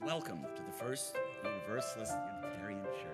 Welcome to the First Universalist Unitarian Church.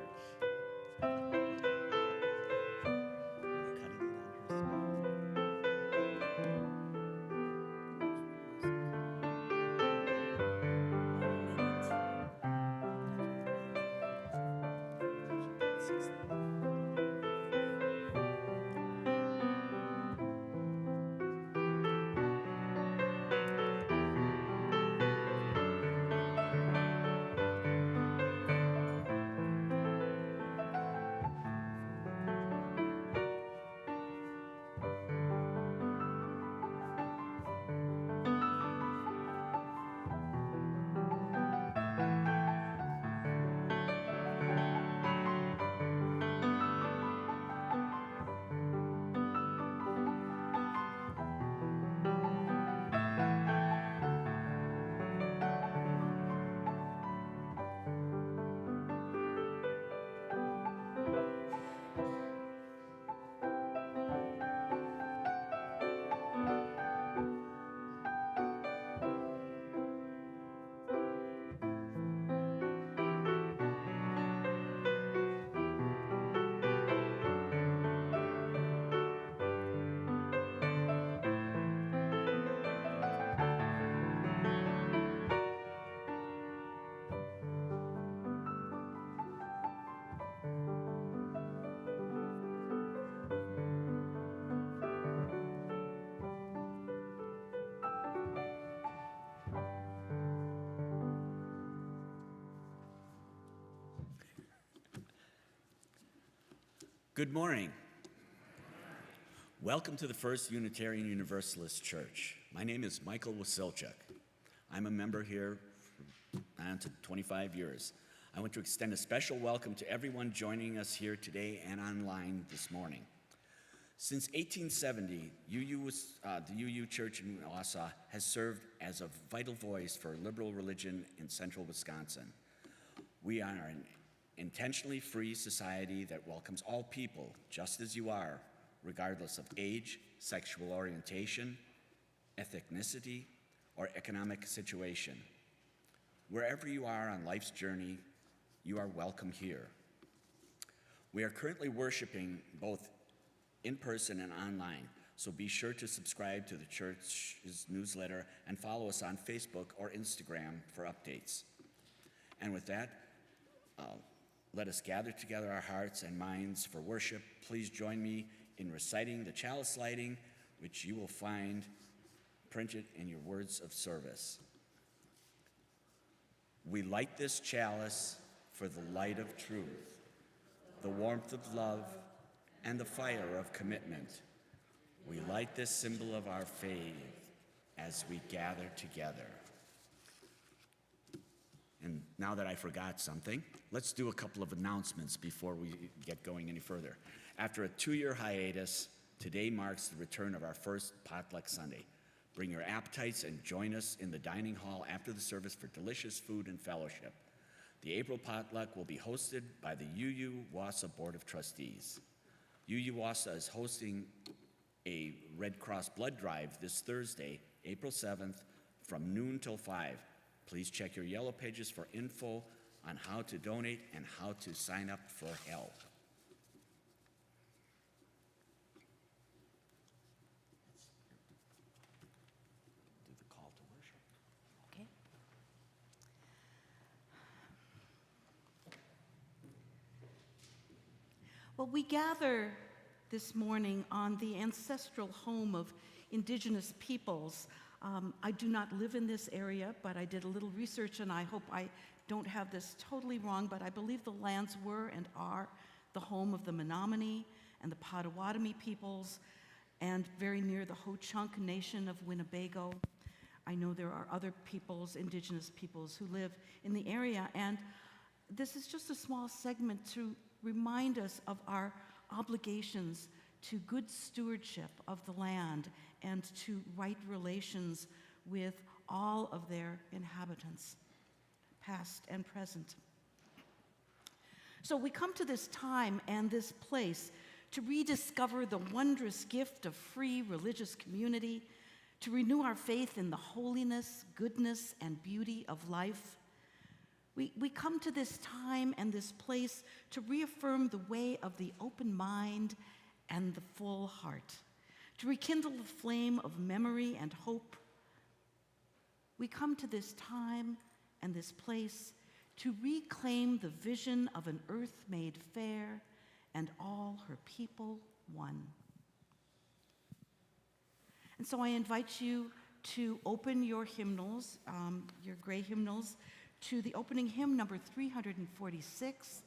Good morning. Welcome to the First Unitarian Universalist Church. My name is Michael Wasilczuk. I'm a member here for 25 years. I want to extend a special welcome to everyone joining us here today and online this morning. Since 1870, the UU Church in Wausau has served as a vital voice for liberal religion in central Wisconsin. We are an intentionally free society that welcomes all people just as you are, regardless of age, sexual orientation, ethnicity, or economic situation. Wherever you are on life's journey, you are welcome here. We are currently worshiping both in person and online, so be sure to subscribe to the church's newsletter and follow us on Facebook or Instagram for updates. And with that, let us gather together our hearts and minds for worship. Please join me in reciting the chalice lighting, which you will find printed in your words of service. We light this chalice for the light of truth, the warmth of love, and the fire of commitment. We light this symbol of our faith as we gather together. And now that I forgot something, let's do a couple of announcements before we get going any further. After a 2-year hiatus, today marks the return of our first Potluck Sunday. Bring your appetites and join us in the dining hall after the service for delicious food and fellowship. The April Potluck will be hosted by the UU Wausau Board of Trustees. UU Wausau is hosting a Red Cross blood drive this Thursday, April 7th, from noon till 5. Please check your yellow pages for info on how to donate and how to sign up for help. Do the call to worship. Okay. Well, we gather this morning on the ancestral home of Indigenous peoples. I do not live in this area, but I did a little research, and I hope I don't have this totally wrong, but I believe the lands were and are the home of the Menominee and the Potawatomi peoples, and very near the Ho-Chunk Nation of Winnebago. I know there are other peoples, Indigenous peoples, who live in the area, and this is just a small segment to remind us of our obligations to good stewardship of the land and to right relations with all of their inhabitants, past and present. So we come to this time and this place to rediscover the wondrous gift of free religious community, to renew our faith in the holiness, goodness, and beauty of life, We come to this time and this place to reaffirm the way of the open mind and the full heart, to rekindle the flame of memory and hope. We come to this time and this place to reclaim the vision of an earth made fair and all her people one. And so I invite you to open your hymnals, your gray hymnals, to the opening hymn number 346.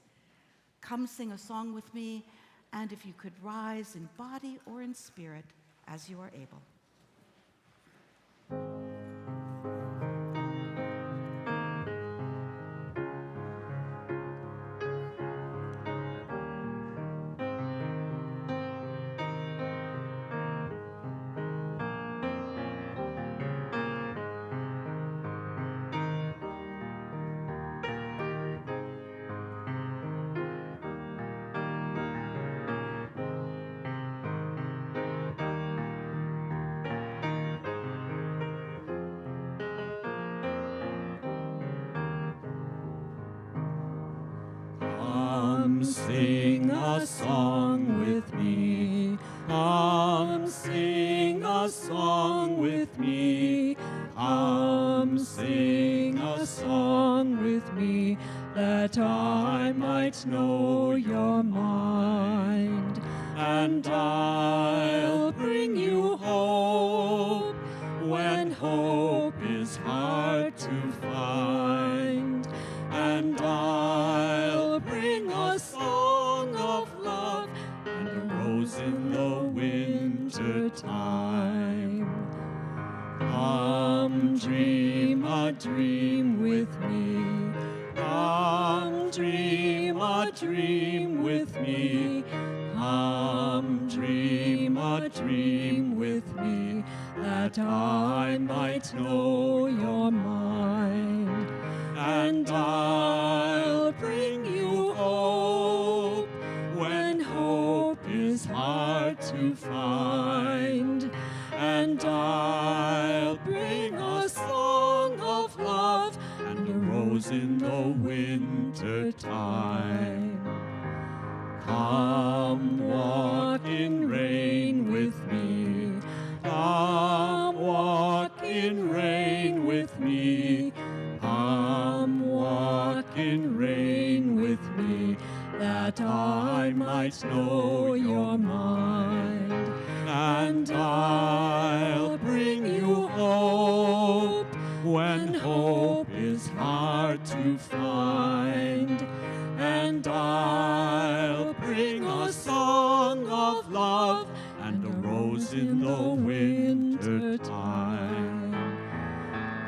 Come sing a song with me, and if you could rise in body or in spirit as you are able. Sing a song with me. Come sing a song with me. Come sing a song with me, that I might know your mind. And I'll bring you hope when hope is hard to find. And I'll bring a song of love and a rose in the winter time. Come dream a dream with me. Come dream a dream with me. Come dream a dream with me, that I might know your mind. And I'll bring you hope when hope is hard to find. And I'll bring a song of love and a rose in the winter time. Come walk in rain with me. Come walk in rain with me. Come walk in rain with me, that I might know your mind. And I'll bring you hope when hope is hard to find. And I'll bring a song of love and a rose in the winter time.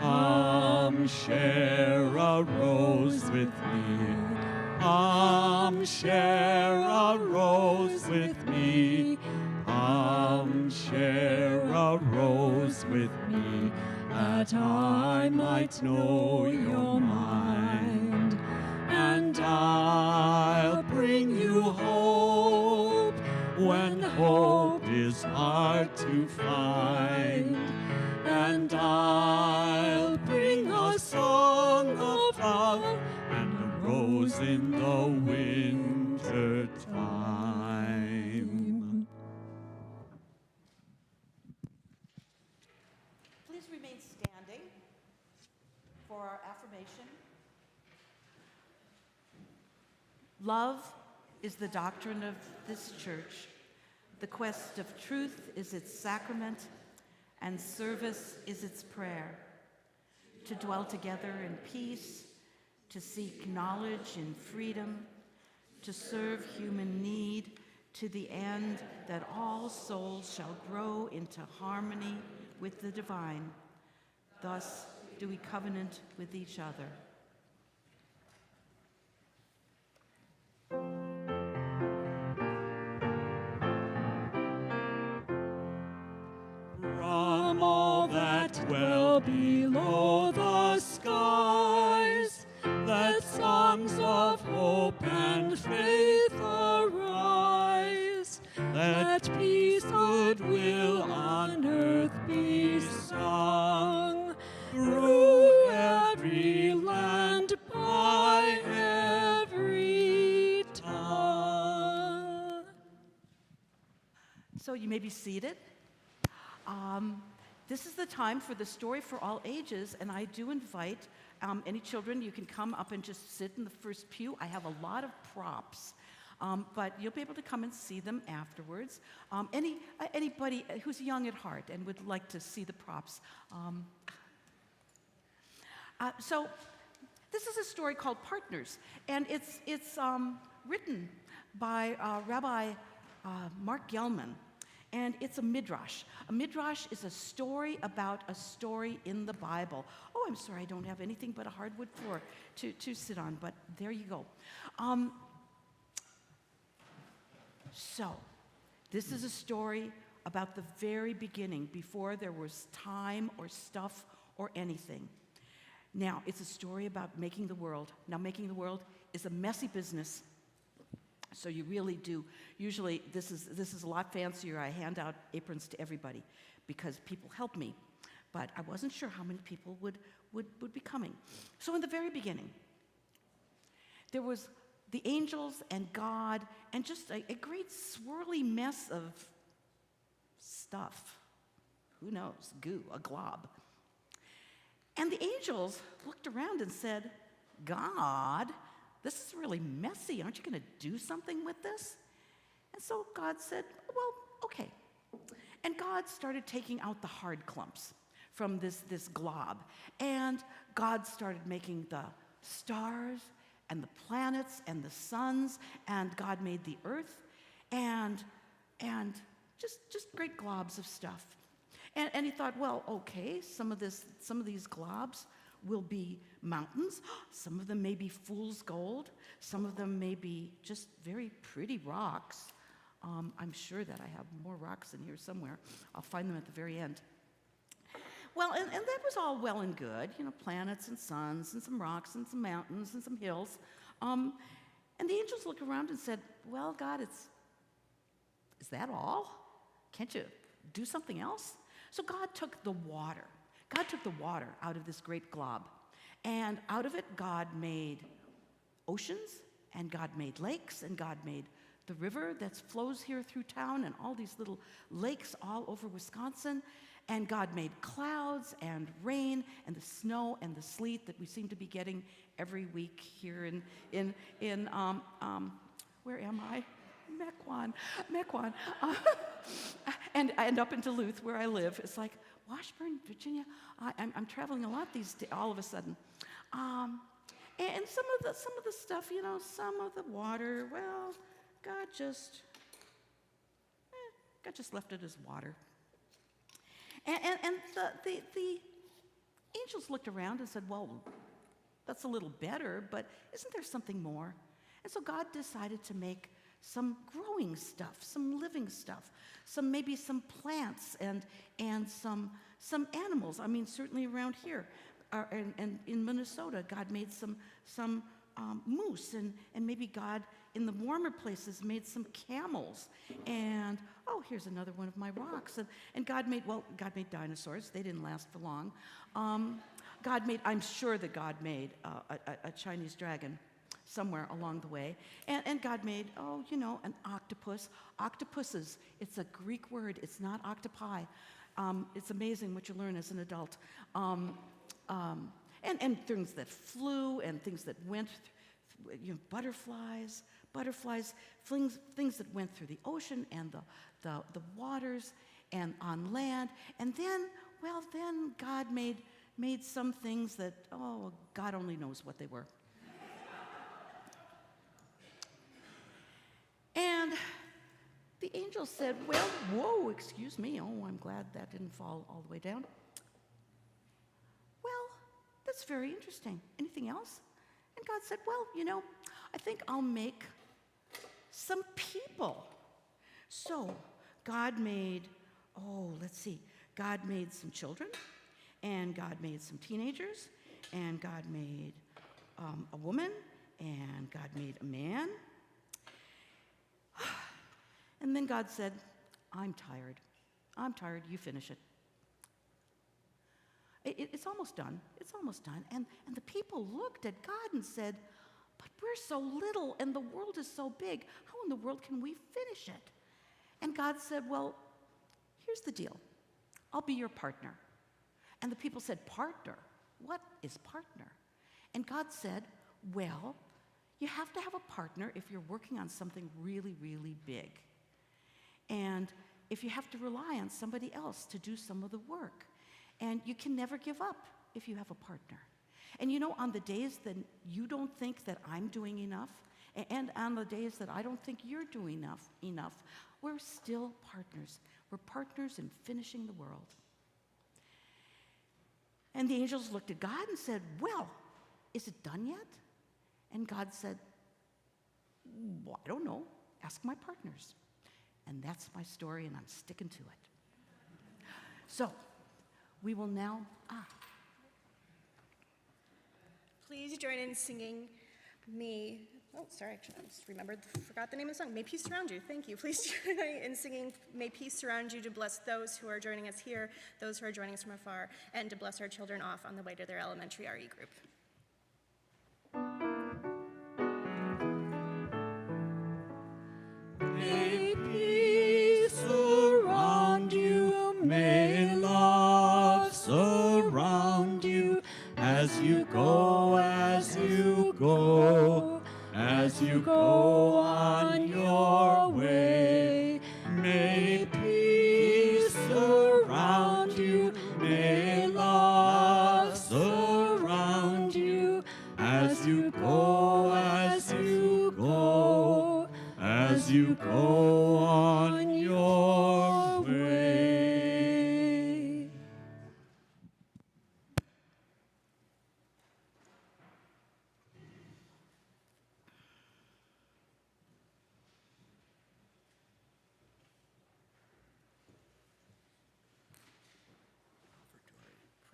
Come share a rose with me. Come share a rose with me. Come share a rose with me, that I might know your mind. And I'll bring you hope when hope is hard to find. And I'll bring a song of love and a rose in the winter time. Please remain standing for our affirmation. Love is the doctrine of this church. The quest of truth is its sacrament, and service is its prayer. To dwell together in peace, to seek knowledge in freedom, to serve human need, to the end that all souls shall grow into harmony with the divine. Thus do we covenant with each other. From all that dwell below the skies, let songs of hope and faith arise. Let peace, goodwill on earth be sung, through every land by So you may be seated. This is the time for the story for all ages, and I do invite any children. You can come up and just sit in the first pew. I have a lot of props, but you'll be able to come and see them afterwards. Anybody who's young at heart and would like to see the props. So this is a story called Partners, and it's written by Rabbi Mark Gelman, and it's a midrash. A midrash is a story about a story in the Bible. Oh, I'm sorry, I don't have anything but a hardwood floor to sit on, but there you go. So, this is a story about the very beginning, before there was time or stuff or anything. Now, it's a story about making the world. Now, making the world is a messy business. So you really do. Usually, this is a lot fancier. I hand out aprons to everybody because people help me. But I wasn't sure how many people would be coming. So in the very beginning, there was the angels and God and just a great swirly mess of stuff. Who knows? Goo, a glob. And the angels looked around and said, God, this is really messy. Aren't you going to do something with this? And so God said, well, okay. And God started taking out the hard clumps from this glob. And God started making the stars and the planets and the suns, and God made the earth, and just great globs of stuff. And he thought, well, okay, some of these globs will be mountains. Some of them may be fool's gold. Some of them may be just very pretty rocks. I'm sure that I have more rocks in here somewhere. I'll find them at the very end. Well, and that was all well and good, planets and suns and some rocks and some mountains and some hills. And the angels looked around and said, well, God, is that all? Can't you do something else? So God took the water. God took the water out of this great glob. And out of it, God made oceans, and God made lakes, and God made the river that flows here through town, and all these little lakes all over Wisconsin. And God made clouds and rain and the snow and the sleet that we seem to be getting every week here in where am I? Mequon. And up in Duluth, where I live. It's like, Washburn, Virginia. I'm traveling a lot these days, all of a sudden. And some of the stuff, some of the water, well, God just left it as water. And the angels looked around and said, well, that's a little better, but isn't there something more? And so God decided to make some growing stuff, some living stuff, maybe some plants and some animals. I mean, certainly around here and in Minnesota, God made some moose, and maybe God in the warmer places made some camels. And here's another one of my rocks. And God made dinosaurs. They didn't last for long. I'm sure that God made a Chinese dragon somewhere along the way. And God made, an octopus. Octopuses, it's a Greek word. It's not octopi. It's amazing what you learn as an adult. And things that flew and things that went, butterflies, things that went through the ocean and the waters and on land. And then God made some things that, God only knows what they were. And the angel said, well, whoa, excuse me. Oh, I'm glad that didn't fall all the way down. Well, that's very interesting. Anything else? And God said, well, I think I'll make some people. So God made, God made some children, and God made some teenagers, and God made a woman, and God made a man. And then God said, I'm tired, you finish it. It's almost done. And the people looked at God and said, but we're so little and the world is so big. How in the world can we finish it? And God said, well, here's the deal. I'll be your partner. And the people said, partner? What is partner? And God said, well, you have to have a partner if you're working on something really, really big. And if you have to rely on somebody else to do some of the work. And you can never give up if you have a partner. And you know, on the days that you don't think that I'm doing enough, and on the days that I don't think you're doing enough, we're still partners. We're partners in finishing the world. And the angels looked at God and said, well, is it done yet? And God said, well, I don't know. Ask my partners. And that's my story, and I'm sticking to it. So, we will now, Please join in singing forgot the name of the song. May peace surround you. Thank you. Please join in singing May peace surround you to bless those who are joining us here, those who are joining us from afar, and to bless our children off on the way to their elementary RE group. May peace surround you, may love surround you, as you go, as you go, as you go on your way. May peace surround you, may love surround you, as you go, as you go, as you go on your way.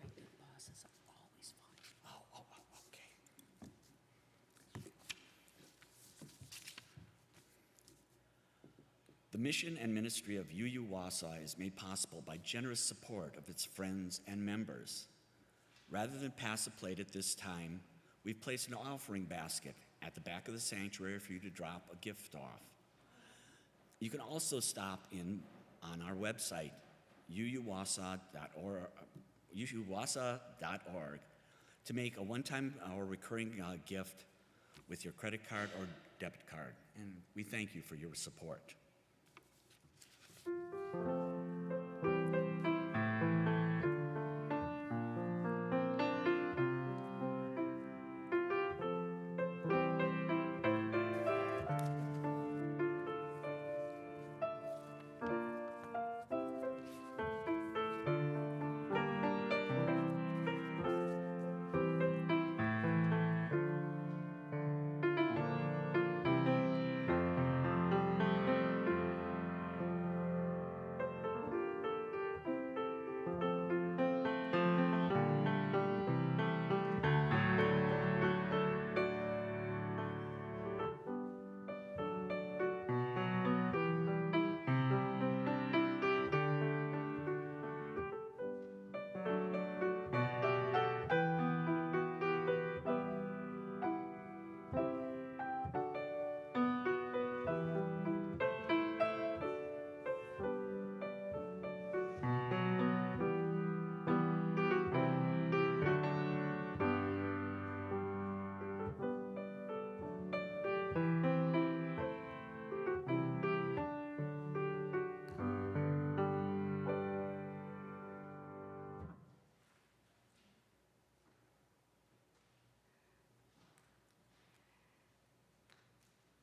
pregnant bosses are always fine. Okay. The mission and ministry of UU Wausau is made possible by generous support of its friends and members. Rather than pass a plate at this time, we've placed an offering basket at the back of the sanctuary for you to drop a gift off. You can also stop in on our website, uuwasa.org, to make a one-time or recurring gift with your credit card or debit card. And we thank you for your support.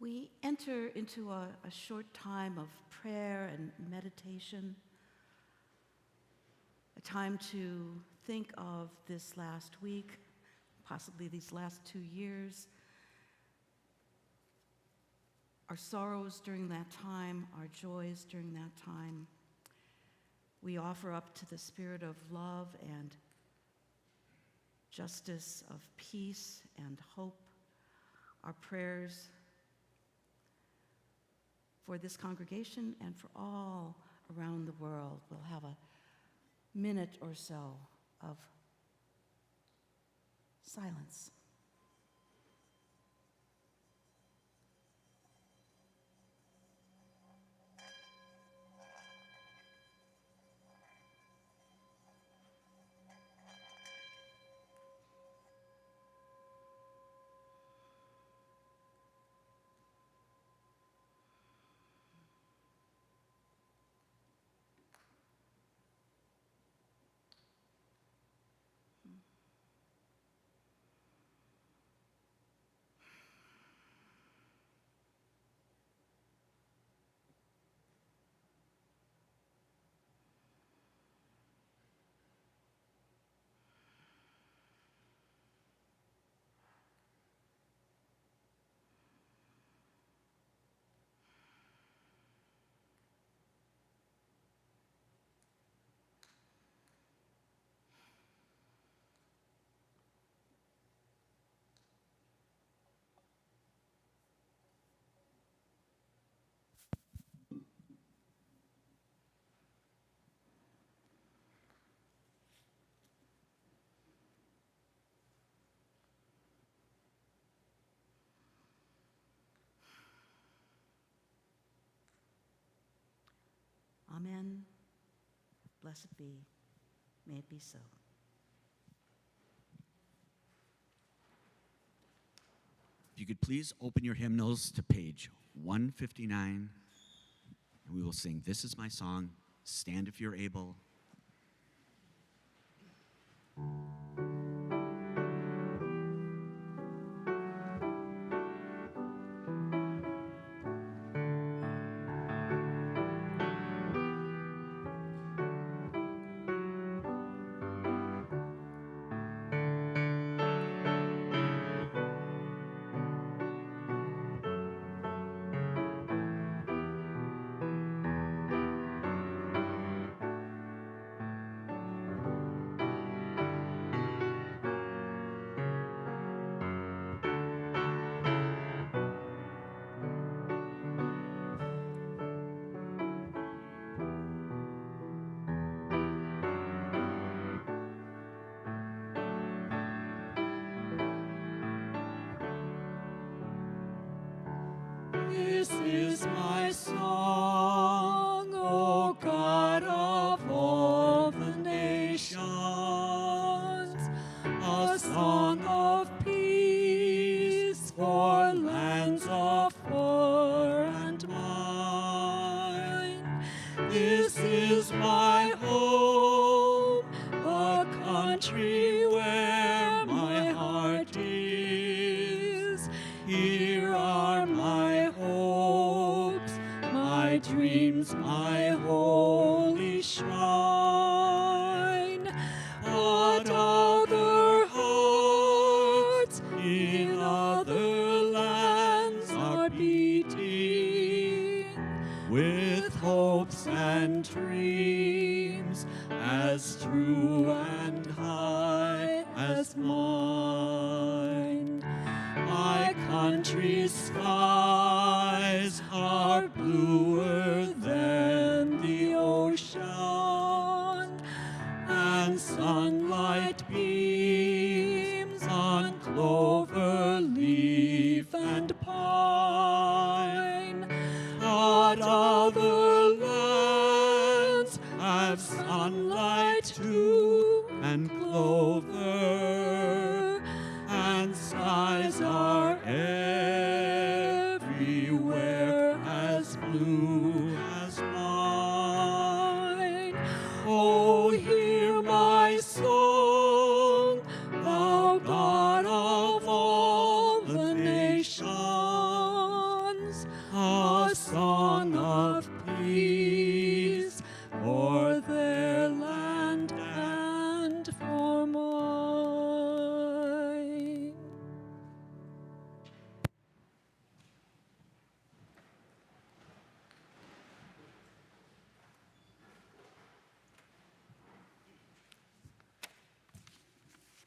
We enter into a short time of prayer and meditation, a time to think of this last week, possibly these last 2 years, our sorrows during that time, our joys during that time. We offer up to the spirit of love and justice, of peace and hope, our prayers for this congregation and for all around the world. We'll have a minute or so of silence. Amen. Blessed be. May it be so. If you could please open your hymnals to page 159, and we will sing This Is My Song, Stand If You're Able. This is my song, O God of all the nations, a song of peace for lands of fur and mine. This is my home, a country where my heart is. Here are my hopes, my dreams, my holy shrine. But other hearts in other lands are beating with hopes and dreams as true and high as mine. My country's skies are bluer than the ocean, and sunlight beams on clover leaf and pine. But other lands have sunlight too, and clover, and skies are everywhere as blue as mine. Oh, hear my song, thou God of all the nations, a song of peace for their land and for mine.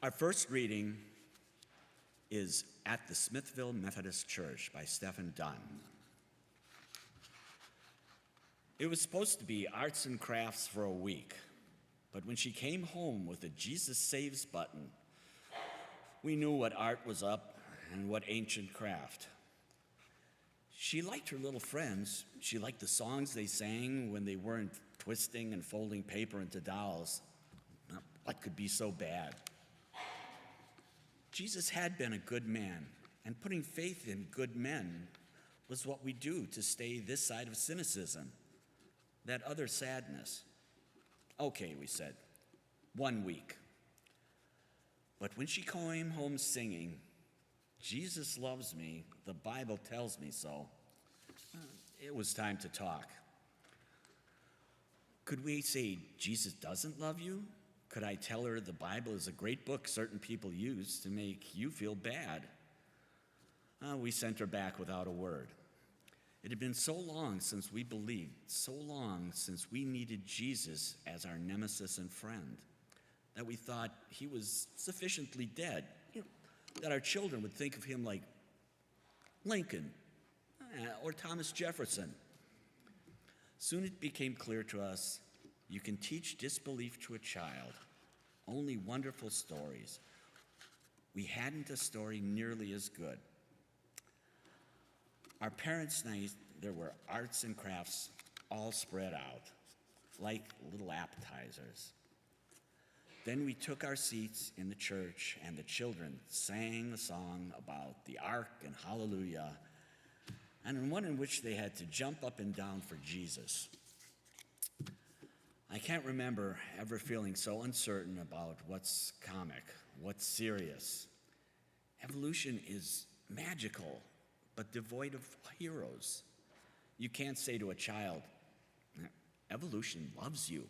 Our first reading is At the Smithville Methodist Church by Stephen Dunn. It was supposed to be arts and crafts for a week, but when she came home with a Jesus Saves button, we knew what art was up and what ancient craft. She liked her little friends. She liked the songs they sang when they weren't twisting and folding paper into dolls. What could be so bad? Jesus had been a good man, and putting faith in good men was what we do to stay this side of cynicism, that other sadness. Okay, we said, 1 week. But when she came home singing, Jesus loves me, the Bible tells me so, it was time to talk. Could we say Jesus doesn't love you? Could I tell her the Bible is a great book certain people use to make you feel bad? We sent her back without a word. It had been so long since we believed, so long since we needed Jesus as our nemesis and friend, that we thought he was sufficiently dead, that our children would think of him like Lincoln or Thomas Jefferson. Soon it became clear to us, you can teach disbelief to a child, only wonderful stories. We hadn't a story nearly as good. Our parents' night, there were arts and crafts all spread out. like little appetizers. Then we took our seats in the church, and the children sang a song about the ark and hallelujah, and one in which they had to jump up and down for Jesus. I can't remember ever feeling so uncertain about what's comic, what's serious. Evolution is magical, but devoid of heroes. You can't say to a child, evolution loves you.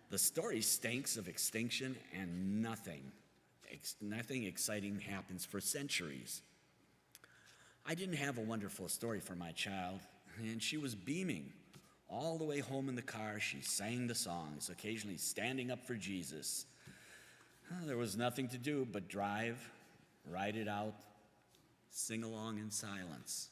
The story stinks of extinction, and nothing exciting happens for centuries. I didn't have a wonderful story for my child, and she was beaming. All the way home in the car, she sang the songs, occasionally standing up for Jesus. There was nothing to do but drive, ride it out, sing along in silence.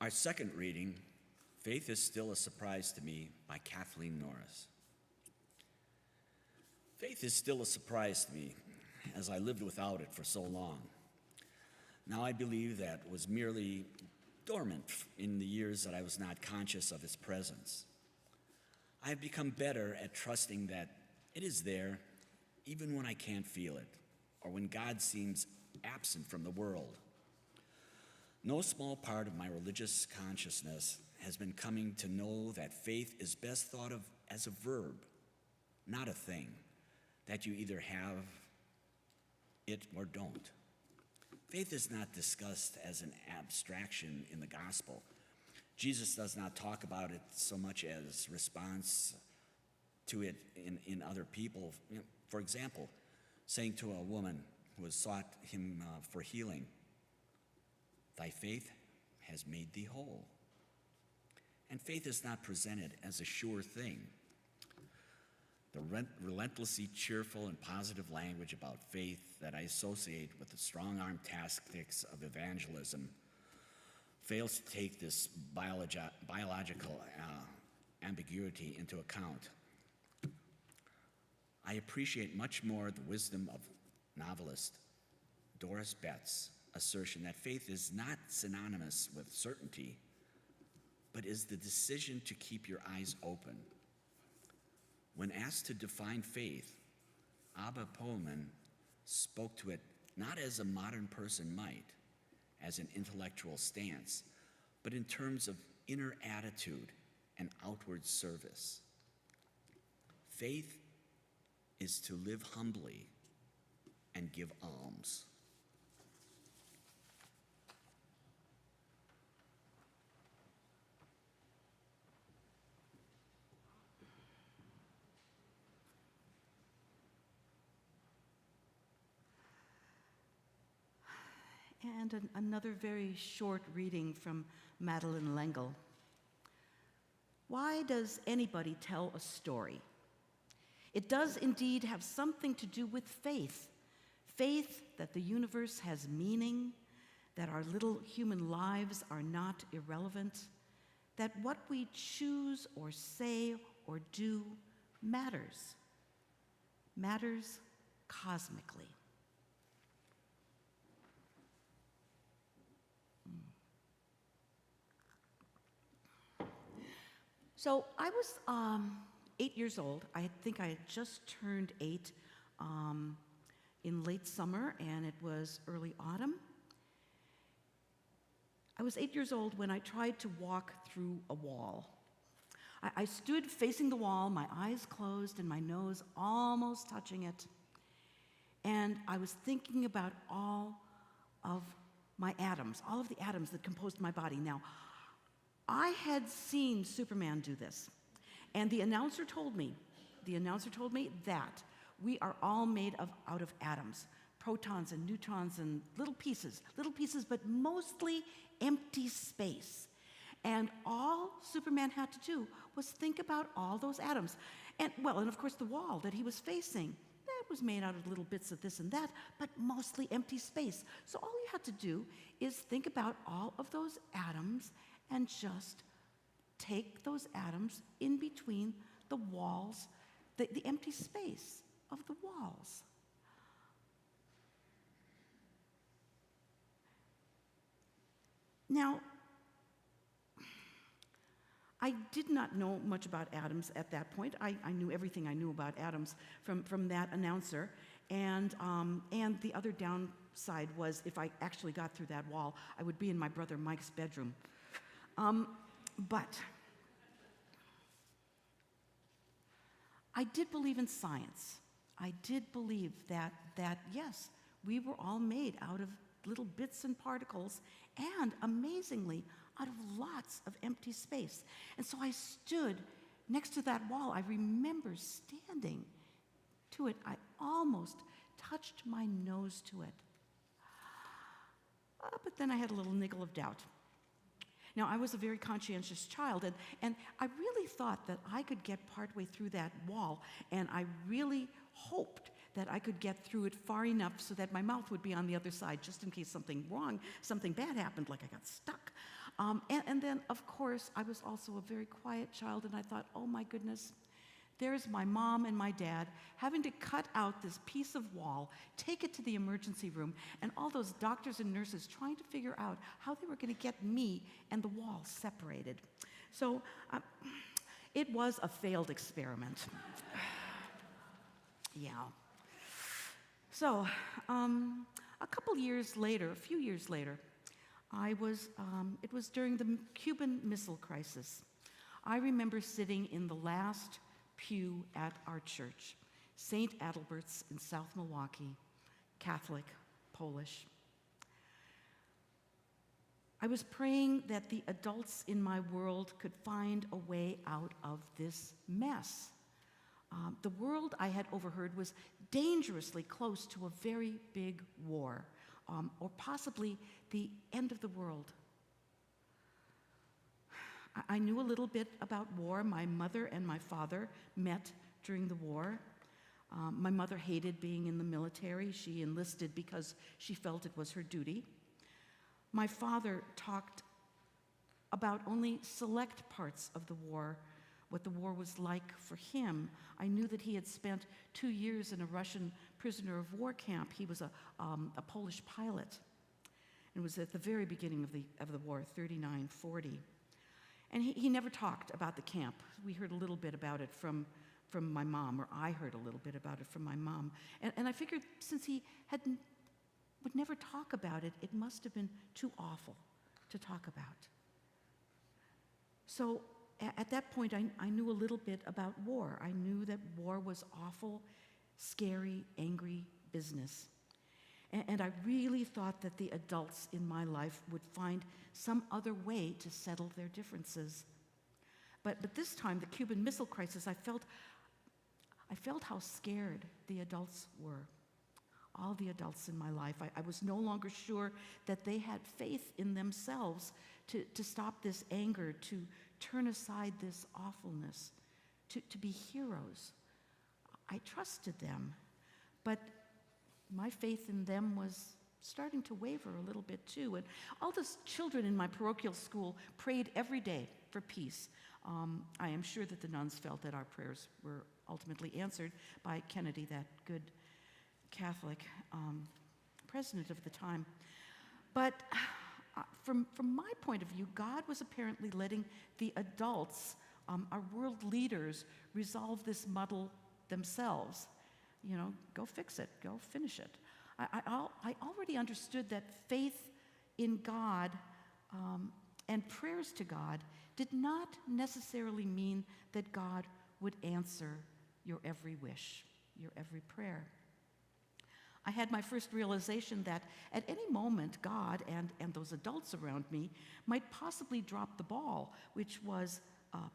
Our second reading, Faith is Still a Surprise to Me, by Kathleen Norris. Faith is still a surprise to me, as I lived without it for so long. Now I believe that was merely dormant in the years that I was not conscious of its presence. I have become better at trusting that it is there even when I can't feel it, or when God seems absent from the world. No small part of my religious consciousness has been coming to know that faith is best thought of as a verb, not a thing, that you either have it or don't. Faith is not discussed as an abstraction in the gospel. Jesus does not talk about it so much as response to it in other people. For example, saying to a woman who has sought him for healing, "Thy faith has made thee whole." And faith is not presented as a sure thing. The relentlessly cheerful and positive language about faith that I associate with the strong-arm tactics of evangelism fails to take this biological ambiguity into account. I appreciate much more the wisdom of novelist Doris Betts' assertion that faith is not synonymous with certainty, but is the decision to keep your eyes open. When asked to define faith, Abba Pullman spoke to it not as a modern person might, as an intellectual stance, but in terms of inner attitude and outward service. Faith is to live humbly and give alms. And another very short reading from Madeleine L'Engle. Why does anybody tell a story? It does indeed have something to do with faith. Faith that the universe has meaning, that our little human lives are not irrelevant, that what we choose or say or do matters cosmically. So I was 8 years old. I think I had just turned 8 in late summer, and it was early autumn. I was 8 years old when I tried to walk through a wall. I stood facing the wall, my eyes closed and my nose almost touching it. And I was thinking about all of my atoms, all of the atoms that composed my body. Now, I had seen Superman do this, and the announcer told me that we are all made out of atoms, protons and neutrons and little pieces, but mostly empty space. And all Superman had to do was think about all those atoms. And of course the wall that he was facing, that was made out of little bits of this and that, but mostly empty space. So all you had to do is think about all of those atoms and just take those atoms in between the walls, the empty space of the walls. Now, I did not know much about atoms at that point. I knew everything I knew about atoms from that announcer, and the other downside was if I actually got through that wall, I would be in my brother Mike's bedroom. But I did believe in science. I did believe that yes, we were all made out of little bits and particles, and amazingly, out of lots of empty space. And so I stood next to that wall. I remember standing to it. I almost touched my nose to it. But then I had a little niggle of doubt. Now, I was a very conscientious child, and I really thought that I could get partway through that wall, and I really hoped that I could get through it far enough so that my mouth would be on the other side, just in case something bad happened, like I got stuck. And then, of course, I was also a very quiet child, and I thought, oh my goodness, there's my mom and my dad having to cut out this piece of wall, take it to the emergency room, and all those doctors and nurses trying to figure out how they were going to get me and the wall separated. So it was a failed experiment. Yeah. So a few years later, it was during the Cuban Missile Crisis. I remember sitting in the last pew at our church, St. Adalbert's in South Milwaukee, Catholic, Polish. I was praying that the adults in my world could find a way out of this mess. The world, I had overheard, was dangerously close to a very big war, or possibly the end of the world. I knew a little bit about war. My mother and my father met during the war. My mother hated being in the military. She enlisted because she felt it was her duty. My father talked about only select parts of the war, what the war was like for him. I knew that he had spent 2 years in a Russian prisoner of war camp. He was a Polish pilot. It was at the very beginning of the war, 39-40. And he never talked about the camp. We heard a little bit about it from my mom, or I heard a little bit about it from my mom. And I figured since he would never talk about it, it must have been too awful to talk about. So at that point, I knew a little bit about war. I knew that war was awful, scary, angry business. And I really thought that the adults in my life would find some other way to settle their differences. But this time, the Cuban Missile Crisis, I felt how scared the adults were. All the adults in my life. I was no longer sure that they had faith in themselves to stop this anger, to turn aside this awfulness, to be heroes. I trusted them, but my faith in them was starting to waver a little bit too. And all the children in my parochial school prayed every day for peace. I am sure that the nuns felt that our prayers were ultimately answered by Kennedy, that good Catholic president of the time. But from my point of view, God was apparently letting the adults, our world leaders, resolve this muddle themselves. You know, go fix it, go finish it. I already understood that faith in God and prayers to God did not necessarily mean that God would answer your every wish, your every prayer. I had my first realization that at any moment, God and those adults around me might possibly drop the ball, which was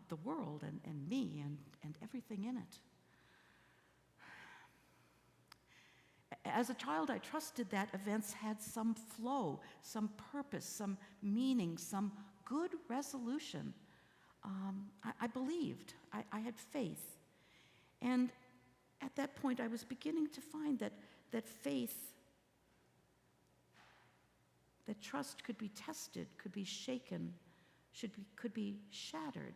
the world and me and everything in it. As a child, I trusted that events had some flow, some purpose, some meaning, some good resolution. I believed. I had faith. And at that point, I was beginning to find that faith, that trust could be tested, could be shaken, could be shattered.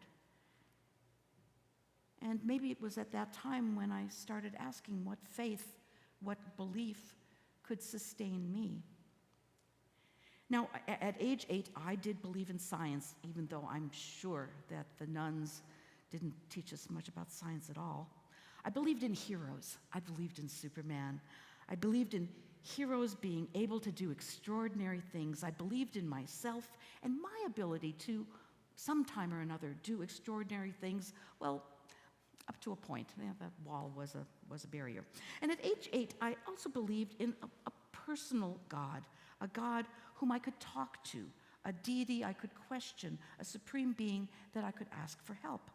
And maybe it was at that time when I started asking what faith, what belief could sustain me. Now, at age 8, I did believe in science, even though I'm sure that the nuns didn't teach us much about science at all. I believed in heroes. I believed in Superman. I believed in heroes being able to do extraordinary things. I believed in myself and my ability to, sometime or another, do extraordinary things, well, up to a point. Yeah, that wall was a barrier. And at age 8, I also believed in a personal God, a God whom I could talk to, a deity I could question, a supreme being that I could ask for help.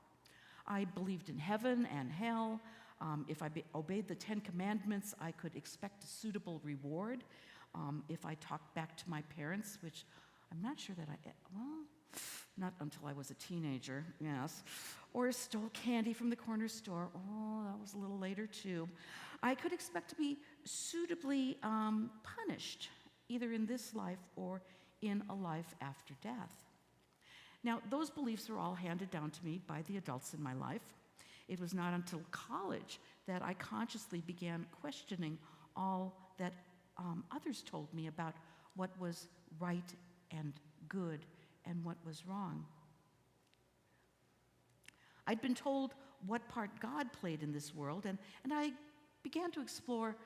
I believed in heaven and hell. If I obeyed the 10 Commandments, I could expect a suitable reward. If I talked back to my parents, which I'm not sure that not until I was a teenager, yes, or stole candy from the corner store. Oh, that was a little later too. I could expect to be suitably punished, either in this life or in a life after death. Now, those beliefs were all handed down to me by the adults in my life. It was not until college that I consciously began questioning all that others told me about what was right and good and what was wrong. I'd been told what part God played in this world, and I began to explore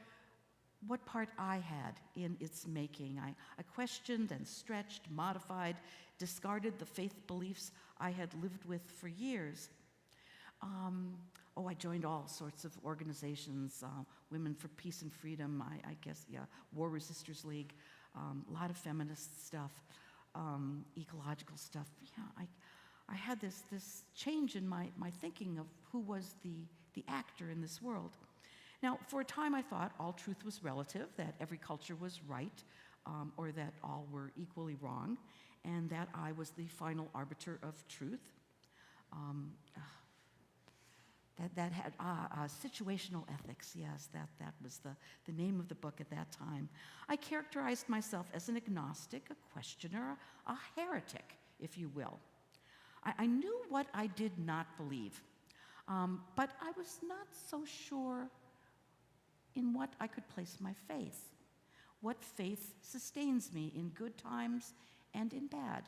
what part I had in its making. I questioned and stretched, modified, discarded the faith beliefs I had lived with for years. I joined all sorts of organizations, Women for Peace and Freedom, I guess, War Resisters League, a lot of feminist stuff, ecological stuff. Yeah, I had this change in my thinking of who was the actor in this world. Now, for a time I thought all truth was relative, that every culture was right, or that all were equally wrong, and that I was the final arbiter of truth. That had situational ethics, yes, that was the name of the book at that time. I characterized myself as an agnostic, a questioner, a heretic, if you will. I knew what I did not believe, but I was not so sure in what I could place my faith, what faith sustains me in good times and in bad.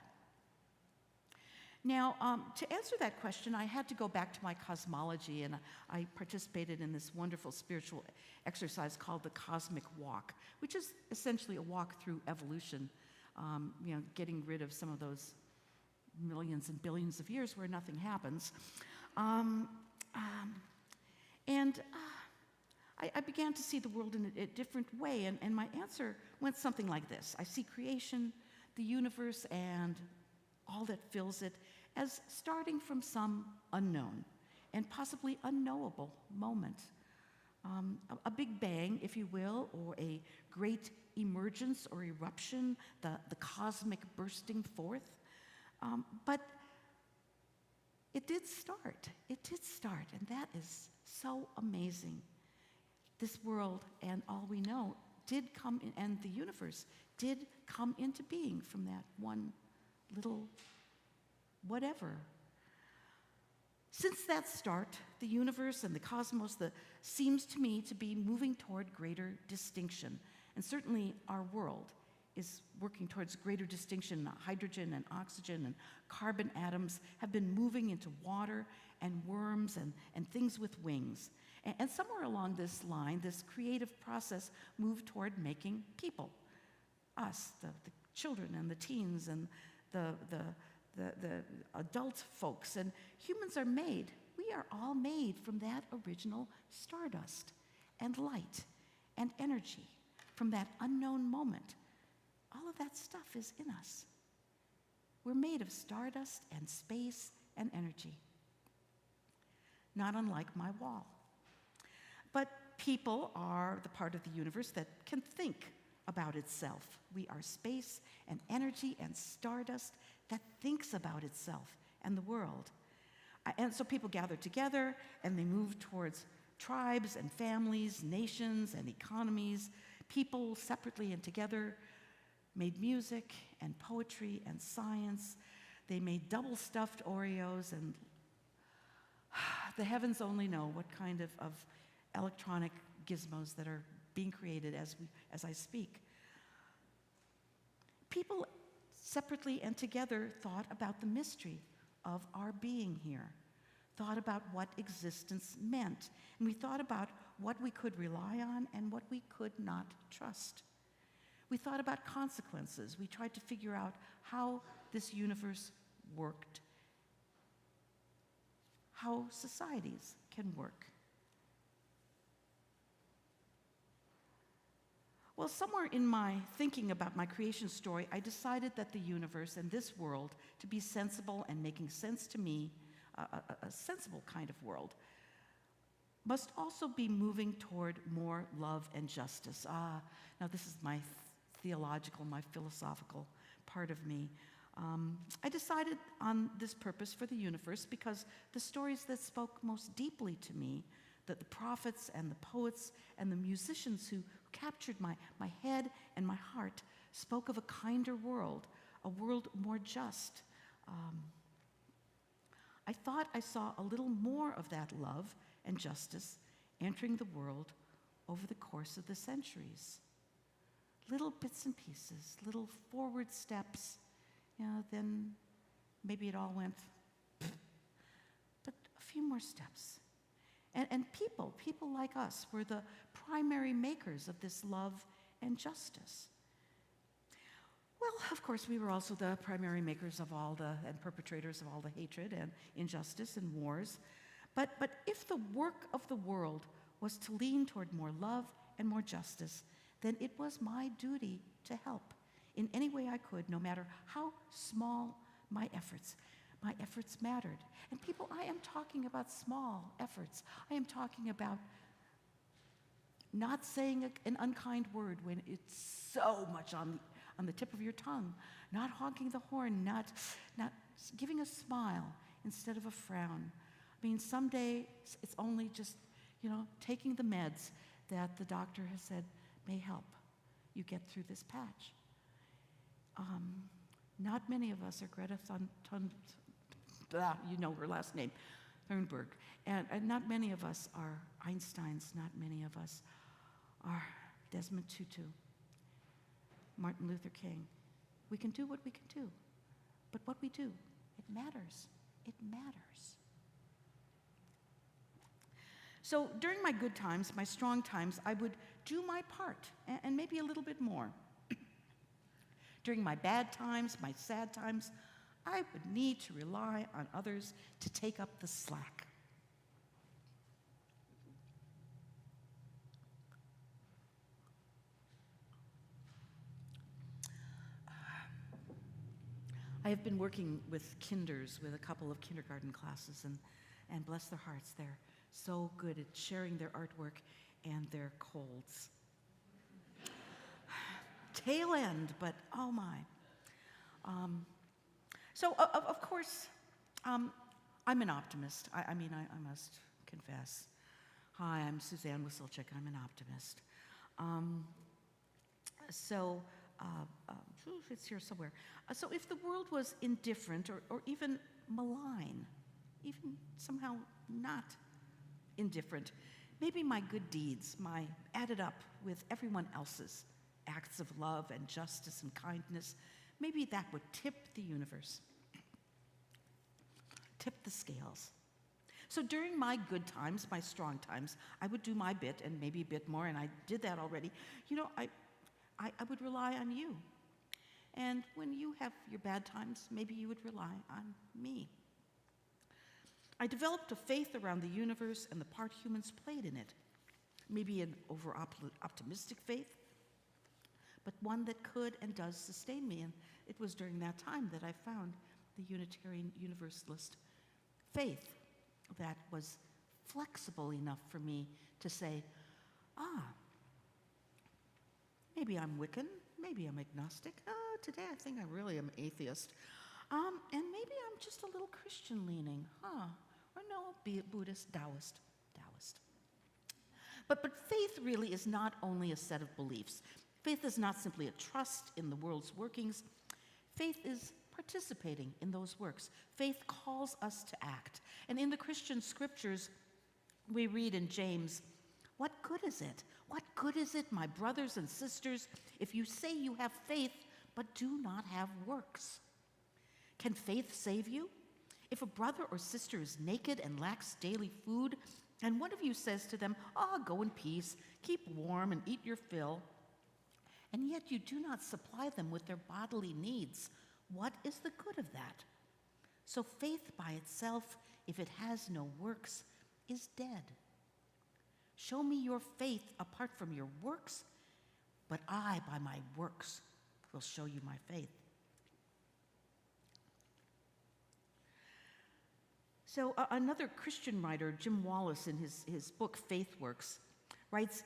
Now, to answer that question, I had to go back to my cosmology, and I participated in this wonderful spiritual exercise called the Cosmic Walk, which is essentially a walk through evolution, getting rid of some of those millions and billions of years where nothing happens. I began to see the world in a different way, and my answer went something like this. I see creation, the universe, and all that fills it as starting from some unknown and possibly unknowable moment. A big bang, if you will, or a great emergence or eruption, the cosmic bursting forth. But it did start. It did start, and that is so amazing. This world and all we know did come in, and the universe did come into being from that one little whatever. Since that start, the universe and the cosmos seems to me to be moving toward greater distinction. And certainly our world is working towards greater distinction. Hydrogen and oxygen and carbon atoms have been moving into water and worms and things with wings. And somewhere along this line, this creative process moved toward making people. Us, the children and the teens and the adult folks. And humans are made. We are all made from that original stardust and light and energy from that unknown moment. All of that stuff is in us. We're made of stardust and space and energy. Not unlike my wall. But people are the part of the universe that can think about itself. We are space and energy and stardust that thinks about itself and the world. And so people gather together and they move towards tribes and families, nations and economies. People separately and together made music and poetry and science. They made double-stuffed Oreos, and the heavens only know what kind of electronic gizmos that are being created as I speak. People separately and together thought about the mystery of our being here, thought about what existence meant, and we thought about what we could rely on and what we could not trust. We thought about consequences. We tried to figure out how this universe worked, how societies can work. Well, somewhere in my thinking about my creation story, I decided that the universe and this world, to be sensible and making sense to me, a sensible kind of world, must also be moving toward more love and justice. Now this is my theological, my philosophical part of me. I decided on this purpose for the universe because the stories that spoke most deeply to me, that the prophets and the poets and the musicians who captured my head and my heart, spoke of a kinder world, a world more just. I thought I saw a little more of that love and justice entering the world over the course of the centuries. Little bits and pieces, little forward steps, then maybe it all went, but a few more steps. And people like us were the primary makers of this love and justice. Well, of course, we were also the primary makers of and perpetrators of all the hatred and injustice and wars. But if the work of the world was to lean toward more love and more justice, then it was my duty to help in any way I could, no matter how small my efforts. My efforts mattered. And people, I am talking about small efforts. I am talking about not saying an unkind word when it's so much on the tip of your tongue, not honking the horn, not giving a smile instead of a frown. I mean, someday it's only just, taking the meds that the doctor has said may help you get through this patch. Not many of us are Greta you know her last name, Thunberg. And not many of us are Einsteins. Not many of us are Desmond Tutu, Martin Luther King. We can do what we can do. But what we do, it matters. It matters. So during my good times, my strong times, I would do my part and maybe a little bit more. During my bad times, my sad times, I would need to rely on others to take up the slack. I have been working with kinders, with a couple of kindergarten classes, and bless their hearts, they're so good at sharing their artwork and their colds. Tail end, but oh my. So, of course, I'm an optimist. I must confess. Hi, I'm Suzanne Wasilczuk. I'm an optimist. It's here somewhere. So if the world was indifferent or even malign, even somehow not indifferent, maybe my good deeds, added up with everyone else's acts of love and justice and kindness, maybe that would tip the universe, tip the scales. So during my good times, my strong times, I would do my bit and maybe a bit more, and I did that already. I would rely on you. And when you have your bad times, maybe you would rely on me. I developed a faith around the universe and the part humans played in it. Maybe an over-optimistic faith, but one that could and does sustain me. And it was during that time that I found the Unitarian Universalist faith that was flexible enough for me to say, maybe I'm Wiccan, maybe I'm agnostic. Today I think I really am atheist. And maybe I'm just a little Christian leaning, or no, be it Buddhist, Taoist. But faith really is not only a set of beliefs. Faith is not simply a trust in the world's workings. Faith is participating in those works. Faith calls us to act. And in the Christian scriptures, we read in James, "What good is it? What good is it, my brothers and sisters, if you say you have faith but do not have works? Can faith save you? If a brother or sister is naked and lacks daily food, and one of you says to them, 'Go in peace, keep warm and eat your fill,' and yet you do not supply them with their bodily needs, what is the good of that? So faith by itself, if it has no works, is dead. Show me your faith apart from your works, but I, by my works, will show you my faith." So another Christian writer, Jim Wallace, in his book Faith Works, writes,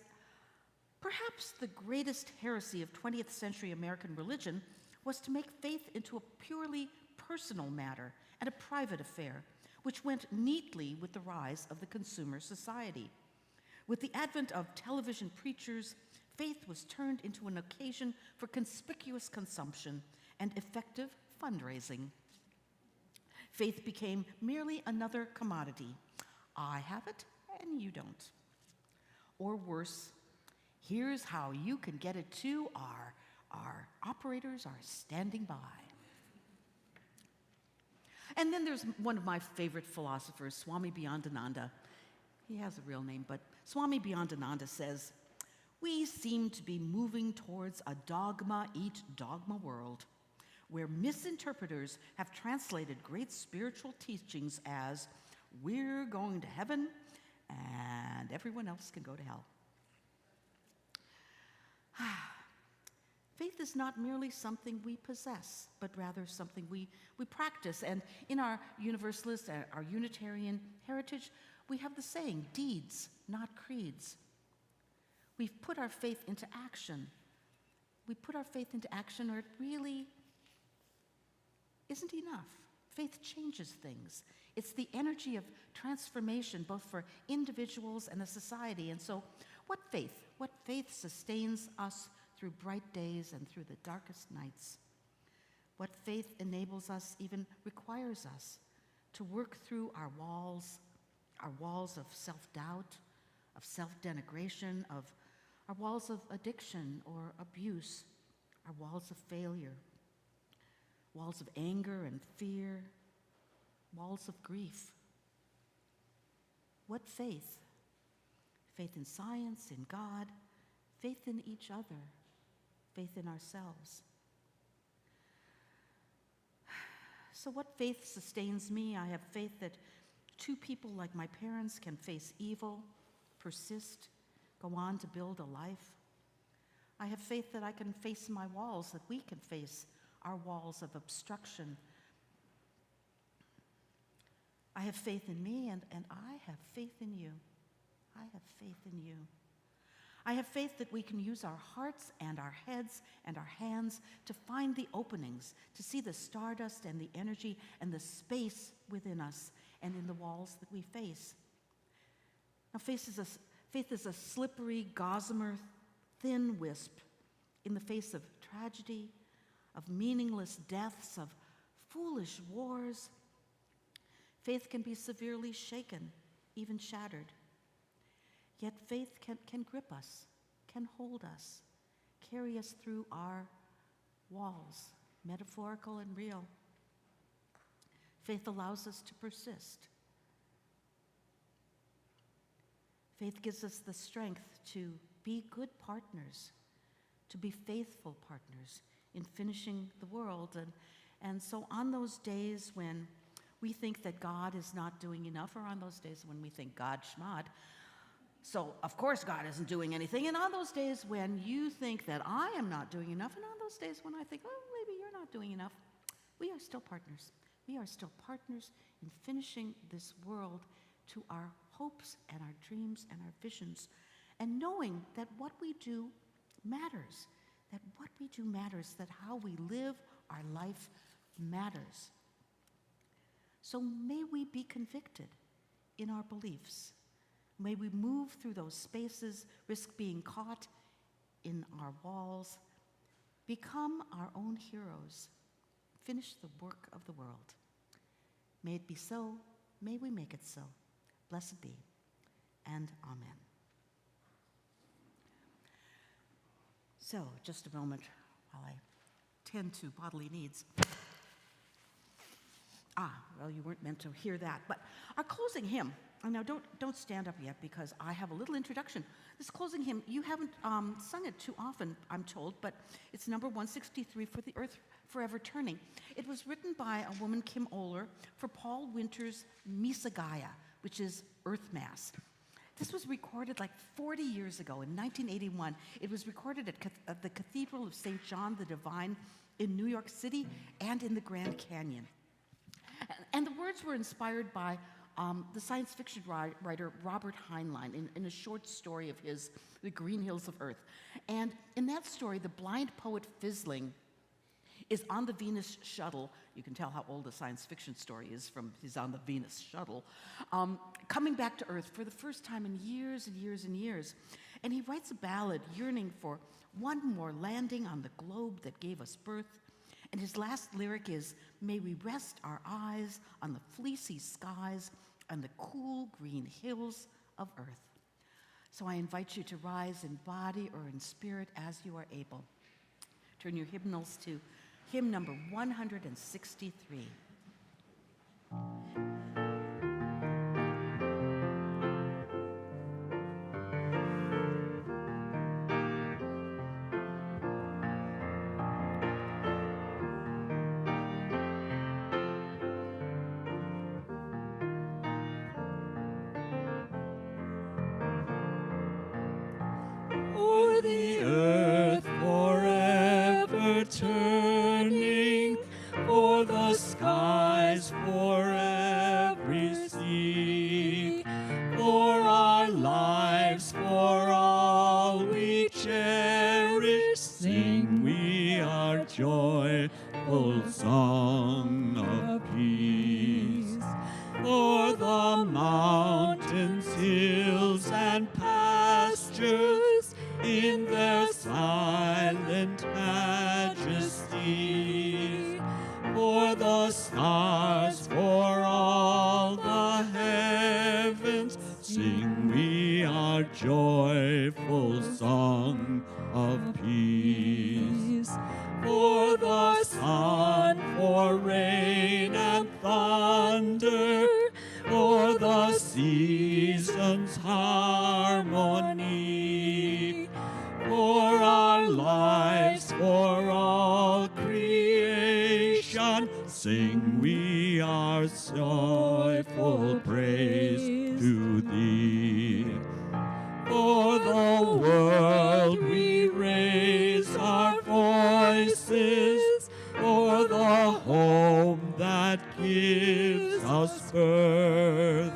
"Perhaps the greatest heresy of 20th century American religion was to make faith into a purely personal matter and a private affair, which went neatly with the rise of the consumer society. With the advent of television preachers, faith was turned into an occasion for conspicuous consumption and effective fundraising. Faith became merely another commodity. I have it and you don't. Or worse, here's how you can get it too. Our operators are standing by." And then there's one of my favorite philosophers, Swami Beyondananda. He has a real name, but Swami Beyondananda says, "We seem to be moving towards a dogma-eat-dogma world, where misinterpreters have translated great spiritual teachings as, 'We're going to heaven and everyone else can go to hell.'" Faith is not merely something we possess, but rather something we practice. And in our Universalist, our Unitarian heritage, we have the saying, "Deeds, not creeds." We've put our faith into action. We put our faith into action, or it really isn't enough. Faith changes things. It's the energy of transformation, both for individuals and a society. And so, what faith? What faith sustains us through bright days and through the darkest nights? What faith enables us, even requires us, to work through our walls of self-doubt, of self-denigration, of our walls of addiction or abuse, our walls of failure, walls of anger and fear, walls of grief. What faith? Faith in science, in God, faith in each other, faith in ourselves. So what faith sustains me? I have faith that two people like my parents can face evil, persist, go on to build a life. I have faith that I can face my walls, that we can face our walls of obstruction. I have faith in me, and I have faith in you. I have faith in you. I have faith that we can use our hearts and our heads and our hands to find the openings, to see the stardust and the energy and the space within us and in the walls that we face. Now, faith is a slippery, gossamer, thin wisp in the face of tragedy, of meaningless deaths, of foolish wars. Faith can be severely shaken, even shattered. Yet faith can grip us, can hold us, carry us through our walls, metaphorical and real. Faith allows us to persist. Faith gives us the strength to be good partners, to be faithful partners in finishing the world. And so on those days when we think that God is not doing enough, or on those days when we think God schmod, so of course God isn't doing anything, and on those days when you think that I am not doing enough, and on those days when I think, oh, maybe you're not doing enough, we are still partners. We are still partners in finishing this world to our hopes and our dreams and our visions, and knowing that what we do matters, that how we live our life matters. So may we be convicted in our beliefs. May we move through those spaces, risk being caught in our walls, become our own heroes, finish the work of the world. May it be so. May we make it so. Blessed be, and amen. So, just a moment while I tend to bodily needs. Well, you weren't meant to hear that, but our closing hymn. And now, don't stand up yet, because I have a little introduction. This closing hymn, you haven't sung it too often, I'm told, but it's number 163, For the Earth Forever Turning. It was written by a woman, Kim Oler, for Paul Winter's Missa Gaia, which is Earth Mass. This was recorded like 40 years ago, in 1981. It was recorded at the Cathedral of St. John the Divine in New York City and in the Grand Canyon. And the words were inspired by the science fiction writer Robert Heinlein in a short story of his, The Green Hills of Earth. And in that story, the blind poet Fizzling is on the Venus shuttle. You can tell how old a science fiction story is from he's on the Venus shuttle, coming back to Earth for the first time in years and years and years. And he writes a ballad yearning for one more landing on the globe that gave us birth. And his last lyric is, may we rest our eyes on the fleecy skies and the cool green hills of Earth. So I invite you to rise in body or in spirit as you are able. Turn your hymnals to hymn number 163. O'er the earth forever turning, for the skies for every sea, for our lives, for all we cherish, sing we our joyful song of peace. For the mountains, hills, and pastures in their silent majesty, for the stars, for all the heavens, sing we our joyful song of peace. For the sun, for rain and thunder, splendor, for the seasons' harmony, for our lives, for all creation, sing we our joyful praise to thee. For the world we raise our voices, for the home that gives us birth.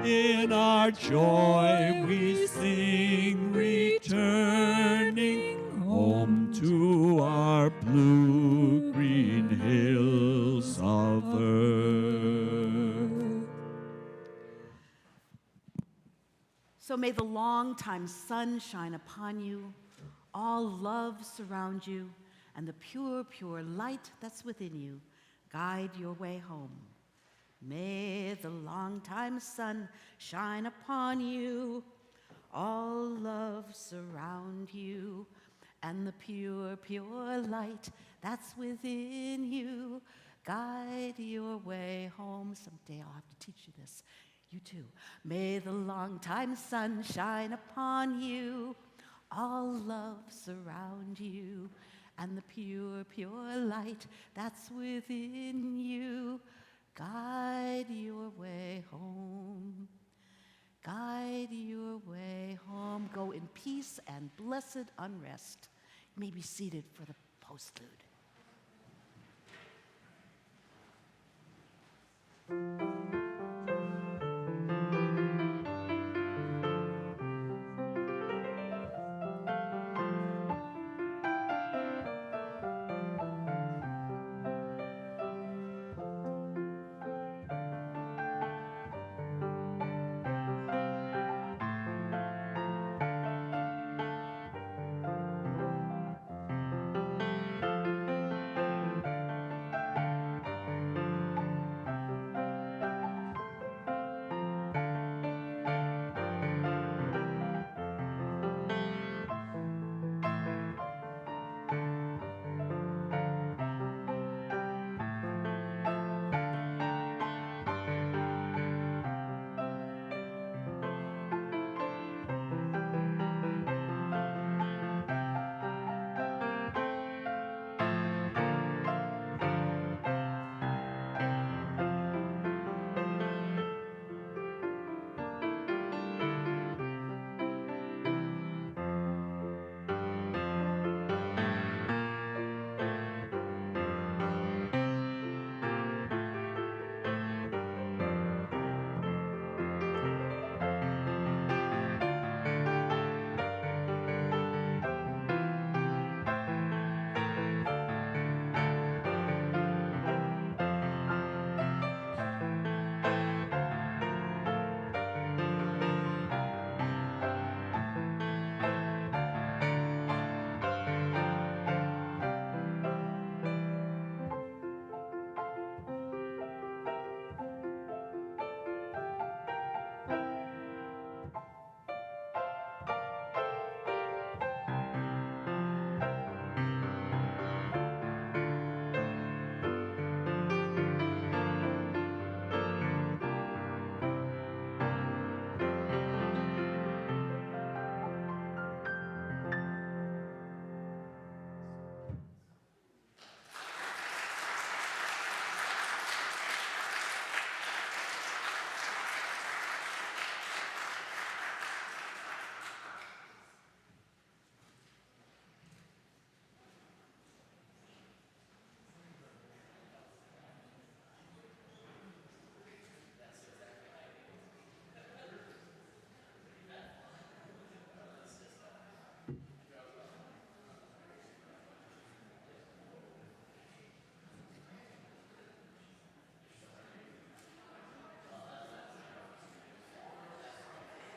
In our joy we sing, returning home to our blue-green hills of earth. So may the long-time sun shine upon you, all love surround you, and the pure, pure light that's within you guide your way home. May the long-time sun shine upon you, all love surround you, and the pure, pure light that's within you guide your way home. Someday I'll have to teach you this. You too. May the long-time sun shine upon you, all love surround you, and the pure, pure light that's within you guide your way home. Guide your way home. Go in peace and blessed unrest. You may be seated for the postlude.